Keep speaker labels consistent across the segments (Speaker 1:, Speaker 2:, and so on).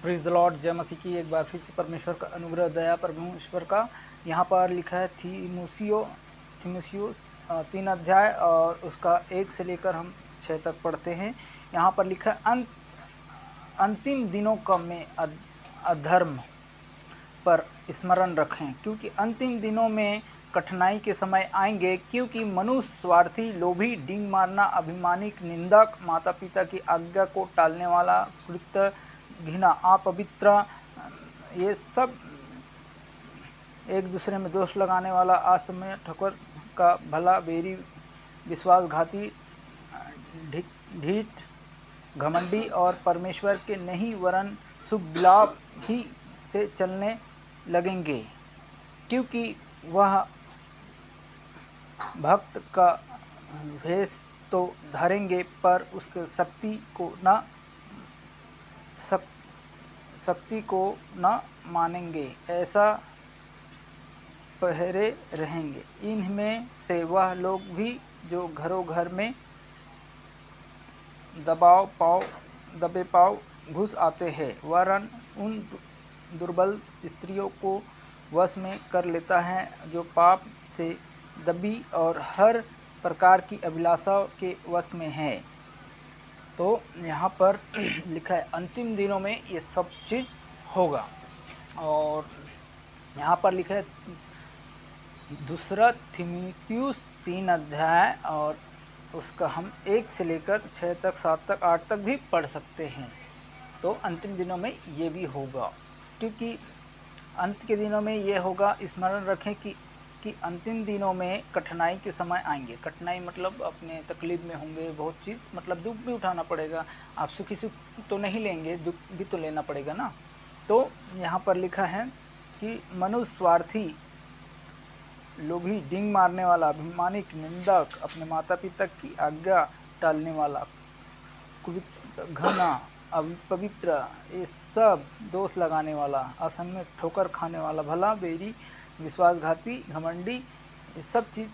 Speaker 1: Praise the Lord, जय मसीह की। एक बार फिर से परमेश्वर का अनुग्रह, दया परमेश्वर का। यहाँ पर लिखा है थिमुसियुस 3 अध्याय और उसका 1 से लेकर हम 6 तक पढ़ते हैं। यहाँ पर लिखा है, अंतिम दिनों का में अधर्म पर स्मरण रखें, क्योंकि अंतिम दिनों में कठिनाई के समय आएंगे। क्योंकि मनुष्य स्वार्थी, लोभी, डींग मारना, अभिमानी, निंदक, माता पिता की आज्ञा को टालने वाला, कृत्य, घृणा, अपवित्र, ये सब एक दूसरे में दोष लगाने वाला, असमय, ठोकर का भला, बेरी, विश्वासघाती, ढीठ, घमंडी और परमेश्वर के नहीं वरन शुभ विलाप ही से चलने लगेंगे। क्योंकि वह भक्त का भेष तो धरेंगे पर उसके शक्ति को न मानेंगे, ऐसा पहरे रहेंगे। इनमें से वह लोग भी जो घरों घर में दबे पाव घुस आते हैं, वरन उन दुर्बल स्त्रियों को वश में कर लेता है जो पाप से दबी और हर प्रकार की अभिलाषा के वश में है। तो यहाँ पर लिखा है अंतिम दिनों में ये सब चीज़ होगा। और यहाँ पर लिखा है दूसरा थिमुथियुस 3 अध्याय और उसका हम 1 से लेकर 6 तक, 7 तक, 8 तक भी पढ़ सकते हैं। तो अंतिम दिनों में ये भी होगा, क्योंकि अंत के दिनों में ये होगा। स्मरण रखें कि अंतिम दिनों में कठिनाई के समय आएंगे। कठिनाई मतलब अपने तकलीफ में होंगे, बहुत चीज़, मतलब दुख भी उठाना पड़ेगा। आप सुखी सुख तो नहीं लेंगे, दुख भी तो लेना पड़ेगा ना। तो यहाँ पर लिखा है कि मनुष्य स्वार्थी, लोभी, डींग मारने वाला, अभिमानी, निंदक, अपने माता पिता की आज्ञा टालने वाला, घना, अपवित्र, ये सब दोष लगाने वाला, असम्य, ठोकर खाने वाला, भला, बेरी, विश्वासघाती, घमंडी, ये सब चीज़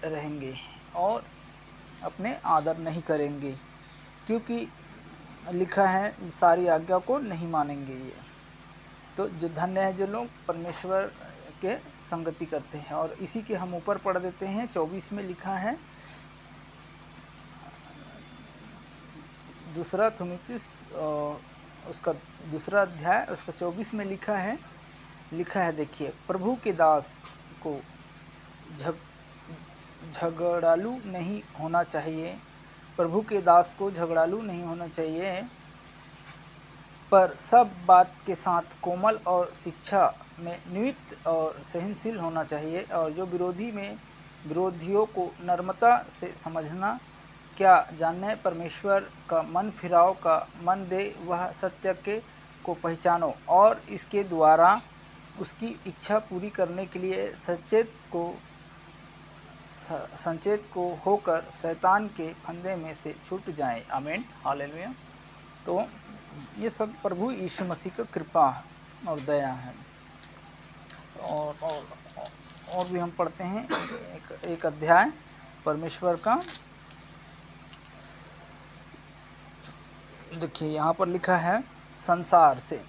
Speaker 1: रहेंगे और अपने आदर नहीं करेंगे। क्योंकि लिखा है सारी आज्ञा को नहीं मानेंगे ये। तो जो धन्य है जो लोग परमेश्वर के संगति करते हैं। और इसी के हम ऊपर पढ़ देते हैं। 24 में लिखा है, दूसरा थिमुथियुस उसका दूसरा अध्याय उसका 24 में लिखा है, देखिए, प्रभु के दास को झगड़ालू नहीं होना चाहिए। प्रभु के दास को झगड़ालू नहीं होना चाहिए, पर सब बात के साथ कोमल और शिक्षा में नियुक्त और सहनशील होना चाहिए। और जो विरोधियों को नम्रता से समझना, क्या जानने परमेश्वर का मन फिराव का मन दे, वह सत्य को पहचानो और इसके द्वारा उसकी इच्छा पूरी करने के लिए संचेत को होकर शैतान के फंदे में से छूट जाएं। आमीन, हालेलुया। तो ये सब प्रभु यीशु मसीह का कृपा और दया है। और भी हम पढ़ते हैं एक अध्याय परमेश्वर का। देखिए, यहाँ पर लिखा है, संसार से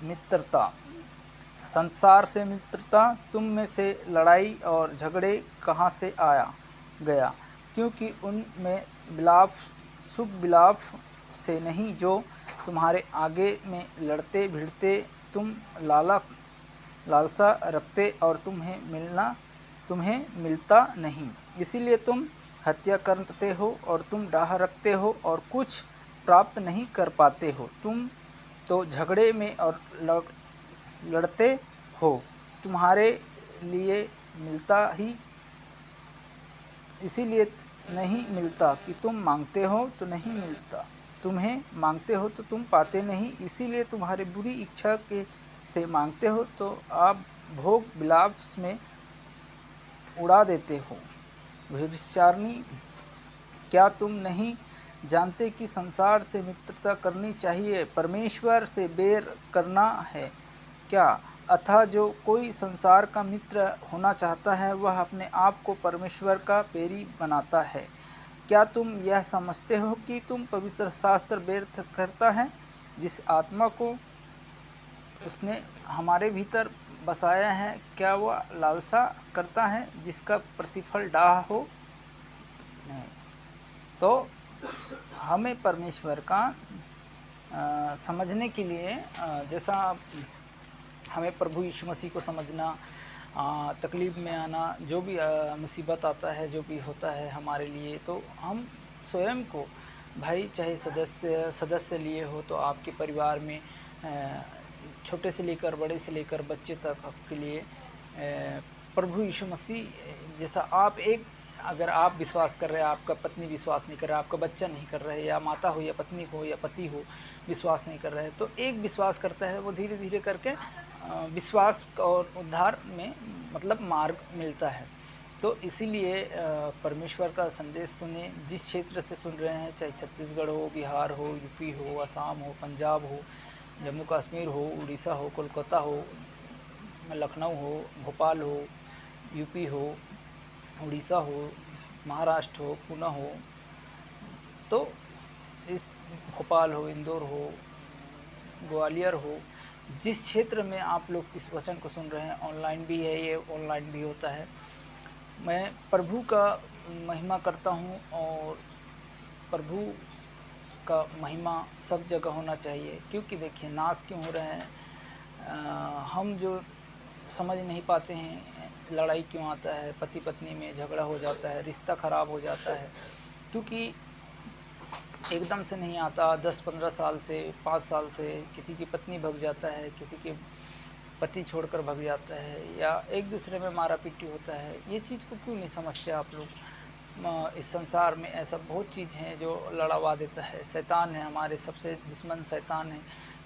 Speaker 1: मित्रता, तुम में से लड़ाई और झगड़े कहाँ से आया गया? क्योंकि उनमें शुभ विलाप से नहीं, जो तुम्हारे आगे में लड़ते भिड़ते, तुम लालसा रखते और तुम्हें मिलता नहीं। इसीलिए तुम हत्या करते हो और तुम डाह रखते हो और कुछ प्राप्त नहीं कर पाते हो। तुम तो झगड़े में और लड़ते हो, तुम्हारे लिए मिलता ही इसीलिए नहीं मिलता कि तुम मांगते हो तो नहीं मिलता, तुम्हें मांगते हो तो तुम पाते नहीं, इसीलिए तुम्हारे बुरी इच्छा से मांगते हो तो आप भोग विलाप में उड़ा देते हो। व्यभिचारिणी, क्या तुम नहीं जानते कि संसार से मित्रता करनी चाहिए, परमेश्वर से बैर करना है क्या? अतः जो कोई संसार का मित्र होना चाहता है, वह अपने आप को परमेश्वर का बैरी बनाता है। क्या तुम यह समझते हो कि तुम पवित्र शास्त्र व्यर्थ करता है, जिस आत्मा को उसने हमारे भीतर बसाया है, क्या वह लालसा करता है जिसका प्रतिफल डाह हो? नहीं। तो हमें परमेश्वर का समझने के लिए जैसा हमें प्रभु यीशु मसीह को समझना, तकलीफ़ में आना, जो भी मुसीबत आता है, जो भी होता है हमारे लिए, तो हम स्वयं को, भाई चाहे सदस्य लिए हो तो आपके परिवार में छोटे से लेकर बड़े से लेकर बच्चे तक आपके लिए प्रभु यीशु मसीह जैसा आप एक, अगर आप विश्वास कर रहे हैं, आपका पत्नी विश्वास नहीं कर रहा है, आपका बच्चा नहीं कर रहा है, या माता हो या पत्नी हो या पति हो विश्वास नहीं कर रहे हैं, तो एक विश्वास करता है, वो धीरे धीरे करके विश्वास और उद्धार में मतलब मार्ग मिलता है। तो इसीलिए परमेश्वर का संदेश सुने, जिस क्षेत्र से सुन रहे हैं, चाहे छत्तीसगढ़ हो, बिहार हो, यूपी हो, असम हो, पंजाब हो, जम्मू कश्मीर हो, उड़ीसा हो, कोलकाता हो, लखनऊ हो, भोपाल हो, यूपी हो, उड़ीसा हो, महाराष्ट्र हो, पुणे हो, तो इस भोपाल हो, इंदौर हो, ग्वालियर हो, जिस क्षेत्र में आप लोग इस वचन को सुन रहे हैं, ऑनलाइन भी है, ये ऑनलाइन भी होता है, मैं प्रभु का महिमा करता हूँ, और प्रभु का महिमा सब जगह होना चाहिए। क्योंकि देखिए नाश क्यों हो रहे हैं, हम जो समझ नहीं पाते हैं, लड़ाई क्यों आता है, पति पत्नी में झगड़ा हो जाता है, रिश्ता ख़राब हो जाता है, क्योंकि एकदम से नहीं आता, 10-15 साल से, 5 साल से किसी की पत्नी भग जाता है, किसी के पति छोड़कर भग जाता है, या एक दूसरे में मारा पीटी होता है। ये चीज़ को क्यों नहीं समझते आप लोग? इस संसार में ऐसा बहुत चीज़ हैं जो लड़ावा देता है। शैतान है, हमारे सबसे दुश्मन शैतान है।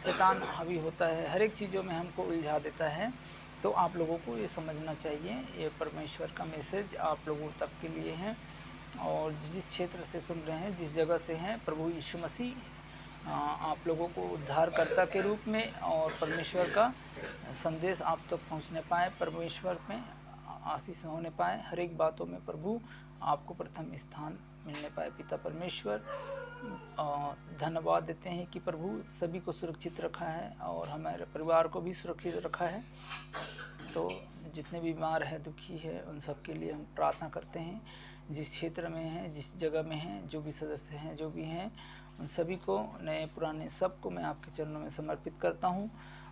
Speaker 1: शैतान हावी होता है, हर एक चीज़ों में हमको उलझा देता है। तो आप लोगों को ये समझना चाहिए, ये परमेश्वर का मैसेज आप लोगों तक के लिए है। और जिस क्षेत्र से सुन रहे हैं, जिस जगह से हैं, प्रभु यीशु मसीह आप लोगों को उद्धारकर्ता के रूप में और परमेश्वर का संदेश आप तक पहुंचने पाए, परमेश्वर में आशीष होने पाए, हर एक बातों में प्रभु आपको प्रथम स्थान मिलने पाए। पिता परमेश्वर धन्यवाद देते हैं कि प्रभु सभी को सुरक्षित रखा है और हमारे परिवार को भी सुरक्षित रखा है। तो जितने बीमार हैं, दुखी है, उन सब के लिए हम प्रार्थना करते हैं। जिस क्षेत्र में हैं, जिस जगह में हैं, जो भी सदस्य हैं, जो भी हैं, उन सभी को, नए पुराने सबको मैं आपके चरणों में समर्पित करता हूं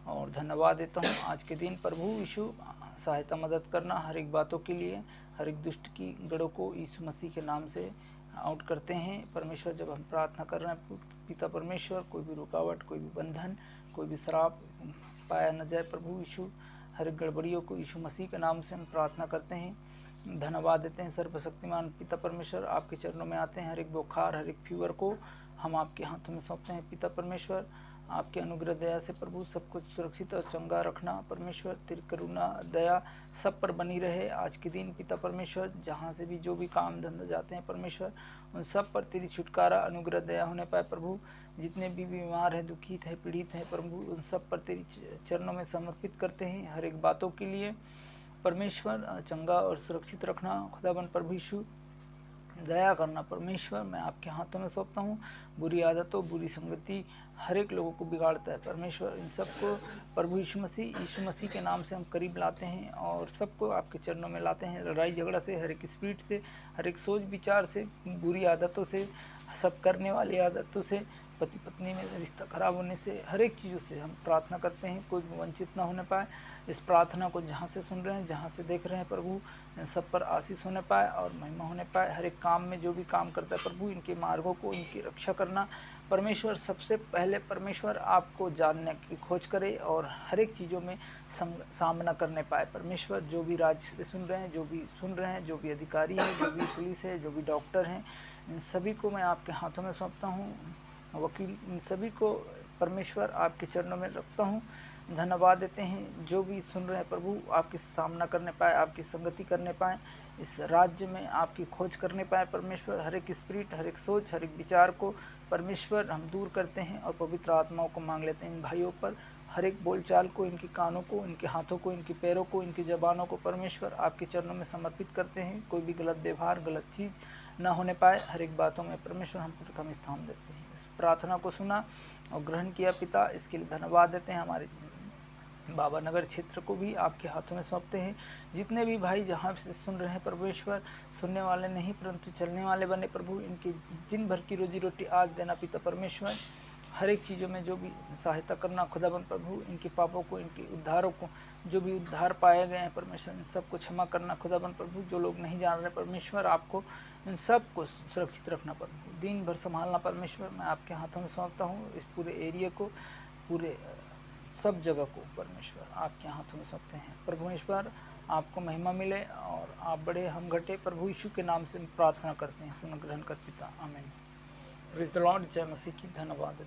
Speaker 1: और धन्यवाद देता हूं। आज के दिन प्रभु यीशु सहायता मदद करना हर एक बातों के लिए, हर एक दुष्ट की गढ़ों को यीशु मसीह के नाम से आउट करते हैं। परमेश्वर, जब हम प्रार्थना कर रहे हैं पिता परमेश्वर, कोई भी रुकावट, कोई भी बंधन, कोई भी श्राप पाया न जाए। प्रभु यीशु, हर एक गड़बड़ियों को यीशु मसीह के नाम से हम प्रार्थना करते हैं, धन्यवाद देते हैं। सर्वशक्तिमान पिता परमेश्वर, आपके चरणों में आते हैं। हर एक बुखार, हर एक फीवर को हम आपके हाथों में सौंपते हैं। पिता परमेश्वर, आपके अनुग्रह दया से प्रभु सब कुछ सुरक्षित और चंगा रखना। परमेश्वर, तेरी करुणा दया सब पर बनी रहे। आज के दिन पिता परमेश्वर, जहाँ से भी जो भी काम धंधा जाते हैं परमेश्वर, उन सब पर तेरी छुटकारा अनुग्रह दया होने पाए। प्रभु, जितने भी बीमार हैं, दुखित हैं, पीड़ित हैं, प्रभु उन सब पर तेरी चरणों में समर्पित करते हैं। हर एक बातों के लिए परमेश्वर चंगा और सुरक्षित रखना। खुदाबंद प्रभु यीशु, दया करना। परमेश्वर, मैं आपके हाथों में सौंपता हूँ। बुरी आदतों, बुरी संगति हर एक लोगों को बिगाड़ता है परमेश्वर, इन सबको प्रभु यीशु मसीह के नाम से हम करीब लाते हैं और सबको आपके चरणों में लाते हैं। लड़ाई झगड़ा से, हर एक स्पीड से, हर एक सोच विचार से, बुरी आदतों से, सब करने वाली आदतों से, पति पत्नी में रिश्ता खराब होने से, हर एक चीज़ों से हम प्रार्थना करते हैं, कोई वंचित ना होने पाए। इस प्रार्थना को जहाँ से सुन रहे हैं, जहाँ से देख रहे हैं प्रभु, सब पर आशीष होने पाए और महिमा होने पाए। हर एक काम में जो भी काम करता है प्रभु, इनके मार्गों को, इनकी रक्षा करना। परमेश्वर, सबसे पहले परमेश्वर आपको जानने की खोज करे और हर एक चीज़ों में सामना करने पाए। परमेश्वर, जो भी राज्य से सुन रहे हैं, जो भी सुन रहे हैं, जो भी अधिकारी हैं, जो भी पुलिस है, जो भी डॉक्टर हैं, इन सभी को मैं आपके हाथों में सौंपता हूँ। वकील, इन सभी को परमेश्वर आपके चरणों में रखता हूँ। धन्यवाद देते हैं, जो भी सुन रहे हैं प्रभु, आपके सामना करने पाए, आपकी संगति करने पाए, इस राज्य में आपकी खोज करने पाए। परमेश्वर, हर एक स्पिरिट, हर एक सोच, हर एक विचार को परमेश्वर हम दूर करते हैं और पवित्र आत्माओं को मांग लेते हैं इन भाइयों पर। हर एक बोलचाल को, इनके कानों को, इनके हाथों को, इनके पैरों को, इनकी ज़बानों को परमेश्वर आपके चरणों में समर्पित करते हैं। कोई भी गलत व्यवहार, गलत चीज़ ना होने पाए। हर एक बातों में परमेश्वर हम प्रथम स्थान देते हैं। इस प्रार्थना को सुना और ग्रहण किया पिता, इसके लिए धन्यवाद देते हैं। हमारे बाबा नगर क्षेत्र को भी आपके हाथों में सौंपते हैं। जितने भी भाई जहाँ से सुन रहे हैं परमेश्वर, सुनने वाले नहीं परंतु चलने वाले बने प्रभु। इनकी दिन भर की रोजी रोटी आज देना पिता परमेश्वर। हर एक चीज़ों में जो भी सहायता करना खुदाबंद प्रभु। इनके पापों को, इनके उद्धारों को, जो भी उद्धार पाए गए हैं परमेश्वर, इन सबको क्षमा करना खुदाबंद प्रभु। जो लोग नहीं जान रहे परमेश्वर आपको, इन सबको सुरक्षित रखना प्रभु। दिन भर संभालना परमेश्वर। मैं आपके हाथों में सौंपता हूँ इस पूरे एरिया को, पूरे सब जगह को परमेश्वर आपके हाथों में सौंपते हैं। परमेश्वर आपको महिमा मिले और आप बड़े, हम घटे। प्रभु यीशु के नाम से प्रार्थना करते हैं, सुन ग्रहण कर पिता, आमीन। Praise the Lord. जय मसीह की। धन्यवाद।